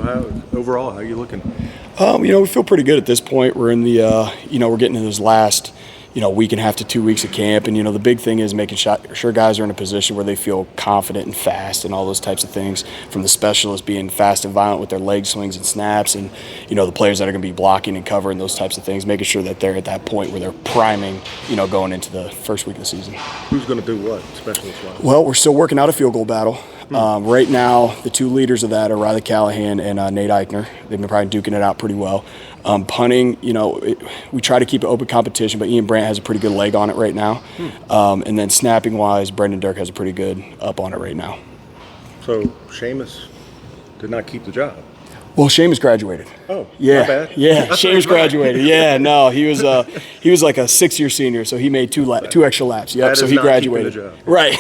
So overall, how are you looking? We feel pretty good at this point. We're in the, we're getting into those last, week and a half to 2 weeks of camp. And, the big thing is making sure guys are in a position where they feel confident and fast and all those types of things, from the specialists being fast and violent with their leg swings and snaps, and, the players that are going to be blocking and covering, those types of things, making sure that they're at that point where they're priming, going into the first week of the season. Who's going to do what, specialist-wise? Well, we're still working out a field goal battle. Right now, the two leaders of that are Riley Callahan and Nate Eichner. They've been probably duking it out pretty well. Punting, we try to keep it open competition, but Ian Brandt has a pretty good leg on it right now. And then snapping-wise, Brendan Dirk has a pretty good up on it right now. So Seamus did not keep the job. Well, Seamus graduated. Oh, yeah, not bad. Yeah, Seamus graduated. Yeah, no, he was like a 6-year senior, so he made two extra laps. Yep, so he graduated. The job. Right.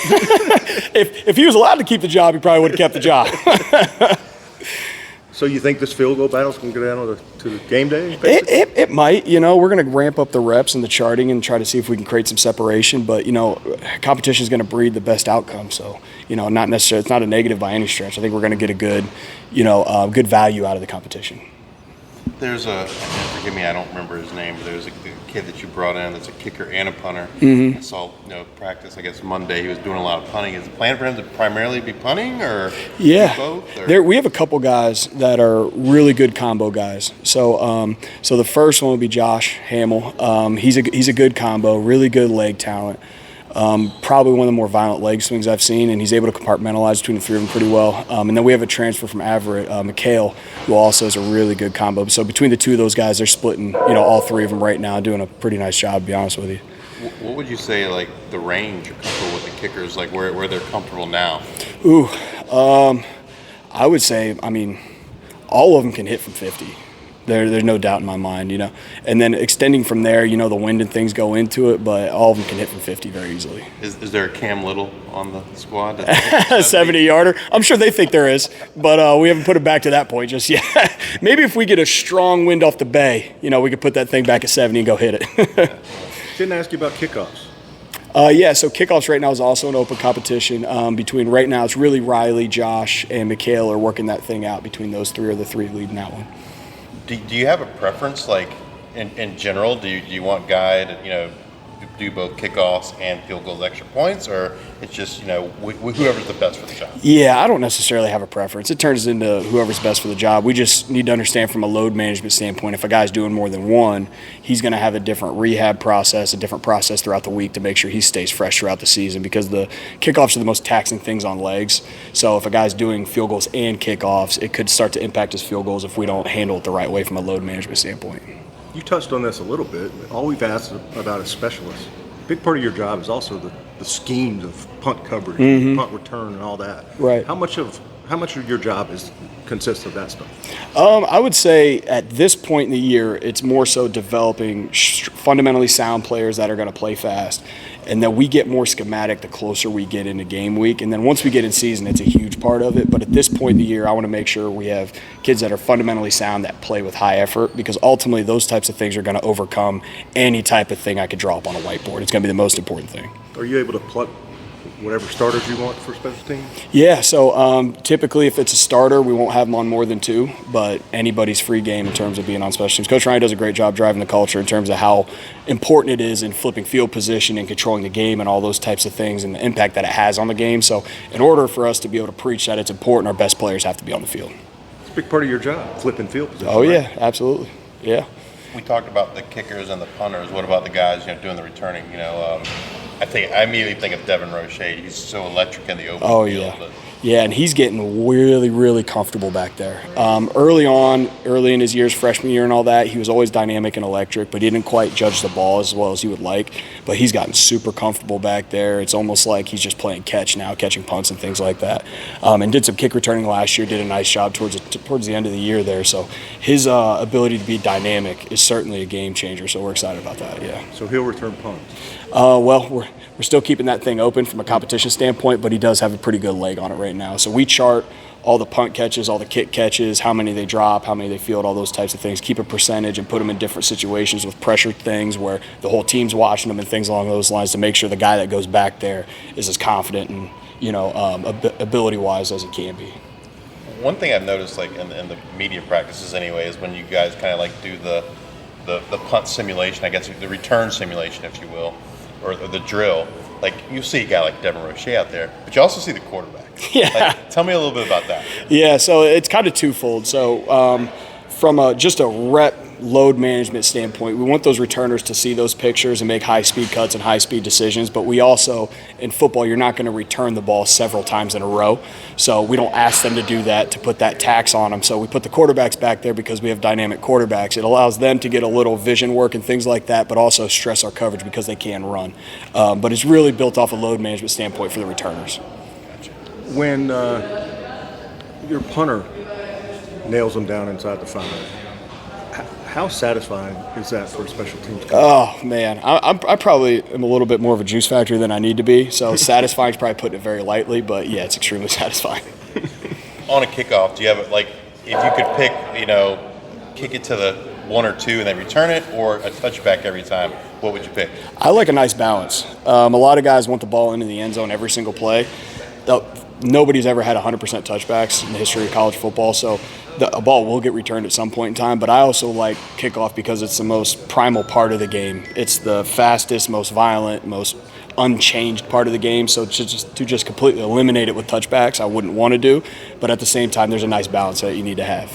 if he was allowed to keep the job, he probably would have kept the job. So you think this field goal battle's going to go down to the game day? It might. We're going to ramp up the reps and the charting and try to see if we can create some separation. But, competition is going to breed the best outcome. So, not necessarily, it's not a negative by any stretch. I think we're going to get a good, good value out of the competition. There's forgive me, I don't remember his name, but there's a kid that you brought in that's a kicker and a punter. Mm-hmm. I saw, practice, I guess Monday, he was doing a lot of punting. Is the plan for him to primarily be punting, or both? Or? We have a couple guys that are really good combo guys. So the first one would be Josh Hamill. He's a good combo, really good leg talent. Probably one of the more violent leg swings I've seen, and he's able to compartmentalize between the three of them pretty well. And then we have a transfer from Everett, Mikhail, who also is a really good combo. So between the two of those guys, they're splitting, all three of them right now, doing a pretty nice job, to be honest with you. What would you say, like, the range you're comfortable with the kickers, like where they're comfortable now? I would say, all of them can hit from 50. There's no doubt in my mind, And then extending from there, the wind and things go into it, but all of them can hit from 50 very easily. Is there a Cam Little on the squad? 70-yarder? I'm sure they think there is, but we haven't put it back to that point just yet. Maybe if we get a strong wind off the bay, we could put that thing back at 70 and go hit it. Didn't ask you about kickoffs. So kickoffs right now is also an open competition. Between right now, it's really Riley, Josh, and Mikhail are working that thing out. Between those three are the three leading that one. Do you have a preference, like, in general? Do you want Guy to, do both kickoffs and field goals extra points, or it's just, whoever's the best for the job? Yeah, I don't necessarily have a preference. It turns into whoever's best for the job. We just need to understand from a load management standpoint, if a guy's doing more than one, he's going to have a different rehab process, a different process throughout the week to make sure he stays fresh throughout the season, because the kickoffs are the most taxing things on legs. So if a guy's doing field goals and kickoffs, it could start to impact his field goals if we don't handle it the right way from a load management standpoint. You touched on this a little bit. All we've asked about is specialists. A big part of your job is also the schemes of punt coverage, punt return, and all that. Right. How much of your job consists of that stuff? I would say at this point in the year, it's more so developing fundamentally sound players that are going to play fast, and that we get more schematic the closer we get into game week. And then once we get in season, it's a huge part of it. But at this point in the year, I want to make sure we have kids that are fundamentally sound that play with high effort, because ultimately those types of things are going to overcome any type of thing I could draw up on a whiteboard. It's going to be the most important thing. Are you able to pluck whatever starters you want for special teams? Yeah, so typically if it's a starter, we won't have them on more than two, but anybody's free game in terms of being on special teams. Coach Ryan does a great job driving the culture in terms of how important it is in flipping field position and controlling the game and all those types of things and the impact that it has on the game. So in order for us to be able to preach that it's important, our best players have to be on the field. It's a big part of your job, flipping field position. Oh, right? Yeah, absolutely. Yeah. We talked about the kickers and the punters. What about the guys, doing the returning? I immediately think of Devin Roche. He's so electric in the open field. Yeah. Yeah, and he's getting really, really comfortable back there. Early in his years, freshman year and all that, he was always dynamic and electric, but he didn't quite judge the ball as well as he would like. But he's gotten super comfortable back there. It's almost like he's just playing catch now, catching punts and things like that. And did some kick returning last year, did a nice job towards the end of the year there. So his ability to be dynamic is certainly a game changer, so we're excited about that, yeah. So he'll return punts? We're still keeping that thing open from a competition standpoint, but he does have a pretty good leg on it right now. So we chart all the punt catches, all the kick catches, how many they drop, how many they field, all those types of things, keep a percentage and put them in different situations with pressure things where the whole team's watching them and things along those lines to make sure the guy that goes back there is as confident and, ability-wise as he can be. one thing I've noticed, like in the media practices anyway, is when you guys kind of like do the punt simulation, I guess the return simulation, if you will, or the drill. Like you see a guy like Devin Roche out there, but you also see the quarterback. Yeah. Like, tell me a little bit about that. Yeah, so it's kind of twofold. So from just a rep load management standpoint, we want those returners to see those pictures and make high-speed cuts and high-speed decisions. But we also, in football, you're not going to return the ball several times in a row. So we don't ask them to do that, to put that tax on them. So we put the quarterbacks back there because we have dynamic quarterbacks. It allows them to get a little vision work and things like that, but also stress our coverage because they can run. But it's really built off a load management standpoint for the returners. When your punter nails them down inside the 5, how satisfying is that for a special teams coach? Oh, man. I probably am a little bit more of a juice factory than I need to be. So satisfying is probably putting it very lightly, but yeah, it's extremely satisfying. On a kickoff, do you have like, if you could pick, kick it to the 1 or 2 and then return it, or a touchback every time, what would you pick? I like a nice balance. A lot of guys want the ball into the end zone every single play. Nobody's ever had 100% touchbacks in the history of college football, so a ball will get returned at some point in time. But I also like kickoff because it's the most primal part of the game. It's the fastest, most violent, most unchanged part of the game. So to just completely eliminate it with touchbacks, I wouldn't want to do. But at the same time, there's a nice balance that you need to have.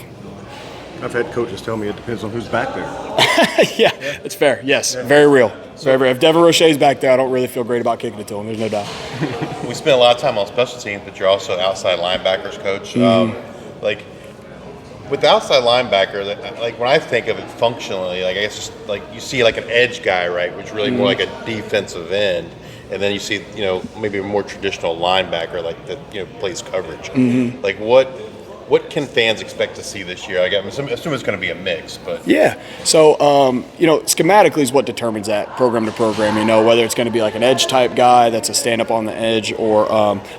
I've had coaches tell me it depends on who's back there. Yeah, it's fair. Yes, very real. Very real. If Devin Roche's back there, I don't really feel great about kicking it to him. There's no doubt. We spend a lot of time on special teams, but you're also outside linebackers coach. Mm-hmm. Like with the outside linebacker, like when I think of it functionally, like I guess just like you see like an edge guy, right, which is really more like a defensive end, and then you see maybe a more traditional linebacker like that plays coverage. Mm-hmm. Like what can fans expect to see this year? I assume it's going to be a mix, but yeah. So schematically is what determines that program to program. Whether it's going to be like an edge type guy that's a stand up on the edge, or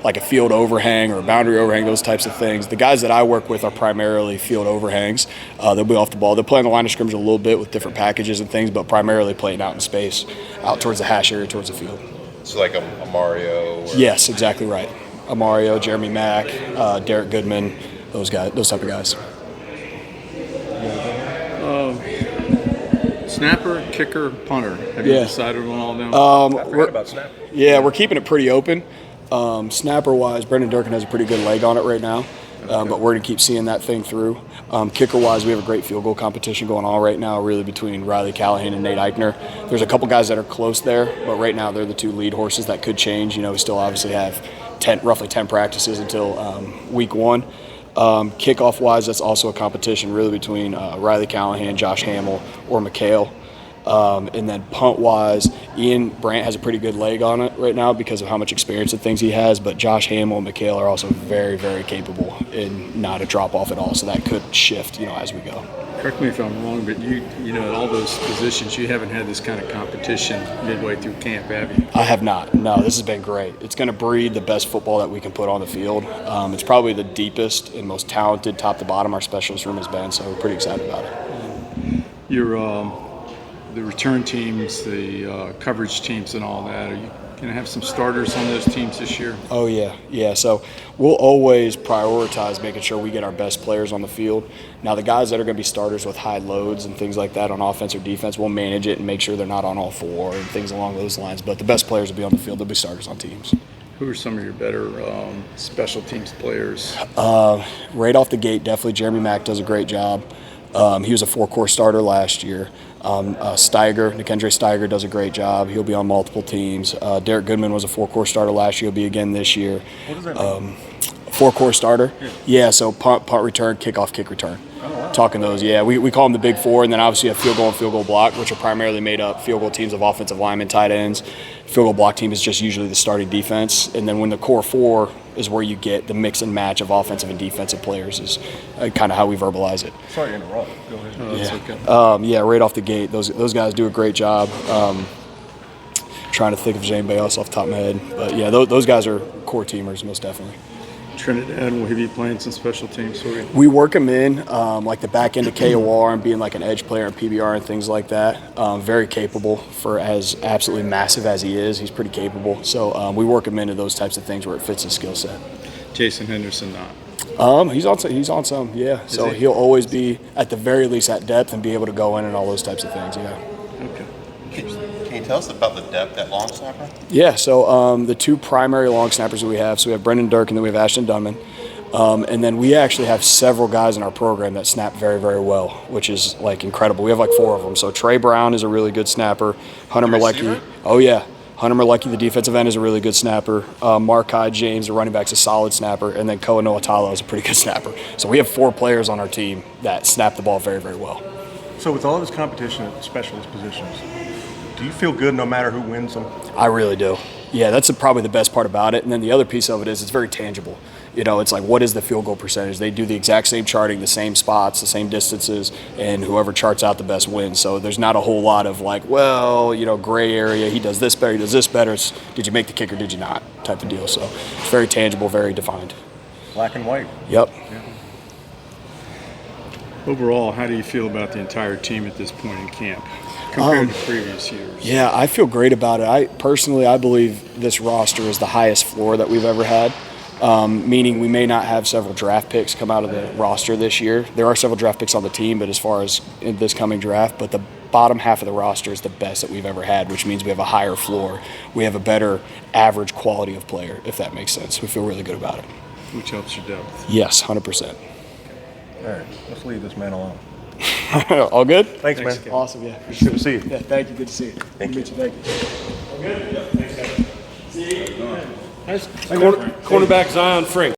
like a field overhang or a boundary overhang, those types of things. The guys that I work with are primarily field overhangs. They'll be off the ball. They'll play on the line of scrimmage a little bit with different packages and things, but primarily playing out in space, out towards the hash area, towards the field. So like a Mario. Yes, exactly right. A Mario, Jeremy Mack, Derek Goodman. Those type of guys. Snapper, kicker, punter. Have you decided on all of them? I forgot about snap. Yeah, we're keeping it pretty open. Snapper-wise, Brendan Durkin has a pretty good leg on it right now, but we're going to keep seeing that thing through. Kicker-wise, we have a great field goal competition going on right now, really between Riley Callahan and Nate Eichner. There's a couple guys that are close there, but right now they're the 2 lead horses that could change. We still obviously have roughly 10 practices until week 1. Kickoff-wise, that's also a competition really between Riley Callahan, Josh Hamill, or McHale. And then punt-wise, Ian Brandt has a pretty good leg on it right now because of how much experience and things he has, but Josh Hamill and McHale are also very, very capable and not a drop-off at all, so that could shift, as we go. Correct me if I'm wrong, but you at all those positions, you haven't had this kind of competition midway through camp, have you? I have not. No, this has been great. It's going to breed the best football that we can put on the field. It's probably the deepest and most talented top to bottom our specialist room has been, so we're pretty excited about it. The return teams, the coverage teams and all that, are you going to have some starters on those teams this year? Oh, yeah. So we'll always prioritize making sure we get our best players on the field. Now, the guys that are going to be starters with high loads and things like that on offense or defense, we'll manage it and make sure they're not on all 4 and things along those lines. But the best players will be on the field. They'll be starters on teams. Who are some of your better special teams players? Right off the gate, definitely Jeremy Mack does a great job. He was a 4-core starter last year. Nikendre Steiger does a great job. He'll be on multiple teams. Derek Goodman was a 4-core starter last year. He'll be again this year. What does that mean? 4-core starter? Yeah, so punt return, kickoff, kick return. Oh, wow. Talking those, yeah. We call them the big 4, and then obviously a field goal and field goal block, which are primarily made up field goal teams of offensive linemen, tight ends. Field goal block team is just usually the starting defense. And then when the core 4 is where you get the mix and match of offensive and defensive players is kind of how we verbalize it. Sorry to interrupt. Go ahead. That's okay. Right off the gate, those guys do a great job. Trying to think of anybody else off the top of my head. But, yeah, those guys are core teamers most definitely. Trinidad will he be playing some special teams for you? We work him in, like the back end of KOR and being like an edge player in PBR and things like that. Very capable for as absolutely massive as he is. He's pretty capable. So we work him into those types of things where it fits his skill set. Jason Henderson not. He's on some, yeah. So he'll always be at the very least at depth and be able to go in and all those types of things, yeah. Okay. Can you tell us about the depth at long snapper? Yeah, so the two primary long snappers that we have, so we have Brendan Dirk and then we have Ashton Dunman. And then we actually have several guys in our program that snap very, very well, which is like incredible. We have like 4 of them. So Trey Brown is a really good snapper. Hunter Malecki. Oh, yeah. Hunter Malecki, the defensive end, is a really good snapper. Markai James, the running back, is a solid snapper. And then Koa Noatalo is a pretty good snapper. So we have 4 players on our team that snap the ball very, very well. So with all this competition at specialist positions, do you feel good no matter who wins them? I really do. Yeah, that's probably the best part about it. And then the other piece of it is it's very tangible. You know, it's like, what is the field goal percentage? They do the exact same charting, the same spots, the same distances, and whoever charts out the best wins. So there's not a whole lot of like, well, you know, gray area. He does this better, he does this better. It's, did you make the kick or did you not type of deal. So it's very tangible, very defined. Black and white. Yep. Yeah. Overall, how do you feel about the entire team at this point in camp compared to previous years? Yeah, I feel great about it. I believe this roster is the highest floor that we've ever had. Meaning we may not have several draft picks come out of the roster this year. There are several draft picks on the team, but as far as in this coming draft, but the bottom half of the roster is the best that we've ever had, which means we have a higher floor. We have a better average quality of player, if that makes sense. We feel really good about it. Which helps your depth. Yes, 100%. All right, let's leave this man alone. All good? Thanks, man. Ken. Awesome, yeah. Good to see you. Yeah, thank you. Good to see you. Thank you. Thank you. Cornerback Zion Frink.